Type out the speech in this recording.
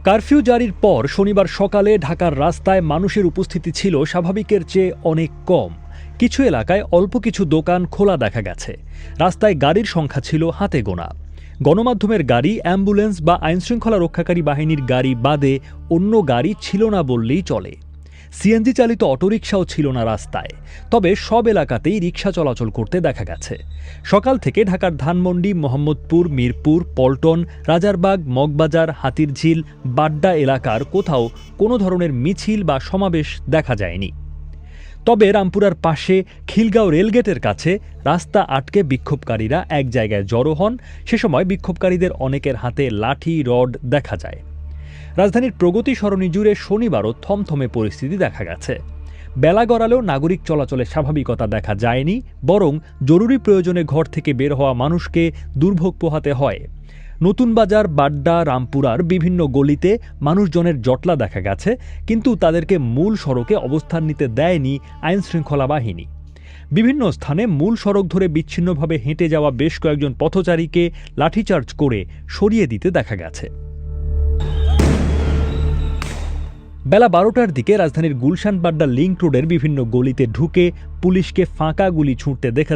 Curfew জারির পর শনিবার সকালে ঢাকার রাস্তায় মানুষের উপস্থিতি ছিল স্বাভাবিকের চেয়ে অনেক কম। কিছু এলাকায় অল্প কিছু দোকান খোলা দেখা গেছে। রাস্তায় গাড়ির সংখ্যা ছিল হাতে গোনা। গণমাধ্যমের গাড়ি, অ্যাম্বুলেন্স বা আইনশৃঙ্খলা রক্ষাকারী বাহিনীর গাড়ি বাদে অন্য গাড়ি ছিল না বললেই চলে। সিএনজি চালিত অটোরিকশাও ছিল না রাস্তায়। তবে সব এলাকাতেই রিকশা চলাচল করতে দেখা গেছে। সকাল থেকে ঢাকার ধানমন্ডি, মোহাম্মদপুর, মিরপুর, পল্টন, রাজারবাগ, মগবাজার, হাতিরঝিল, বাড্ডা এলাকার কোথাও কোনো ধরনের মিছিল বা সমাবেশ দেখা যায়নি। তবে রামপুরার পাশে খিলগাঁও রেলগেটের কাছে রাস্তা আটকে বিক্ষোভকারীরা এক জায়গায় জড়ো হন। সে সময় বিক্ষোভকারীদের অনেকের হাতে লাঠি, রড দেখা যায়। রাজধানীর প্রগতি সরণি জুড়ে শনিবারও থমথমে পরিস্থিতি দেখা গেছে। বেলা গড়ালেও নাগরিক চলাচলে স্বাভাবিকতা দেখা যায়নি, বরং জরুরি প্রয়োজনে ঘর থেকে বের হওয়া মানুষকে দুর্ভোগ পোহাতে হয়। নতুন বাজার, বাড্ডা, রামপুরার বিভিন্ন গলিতে মানুষজনের জটলা দেখা গেছে, কিন্তু তাদেরকে মূল সড়কে অবস্থান নিতে দেয়নি আইনশৃঙ্খলা বাহিনী। বিভিন্ন স্থানে মূল সড়ক ধরে বিচ্ছিন্নভাবে হেঁটে যাওয়া বেশ কয়েকজন পথচারীকে লাঠিচার্জ করে সরিয়ে দিতে দেখা গেছে। বেলা 12টার দিকে রাজধানীর গুলশান বাড্ডা লিংক রোডের বিভিন্ন গলিতে ঢুকে পুলিশকে ফাঁকা গুলি ছুঁড়তে দেখা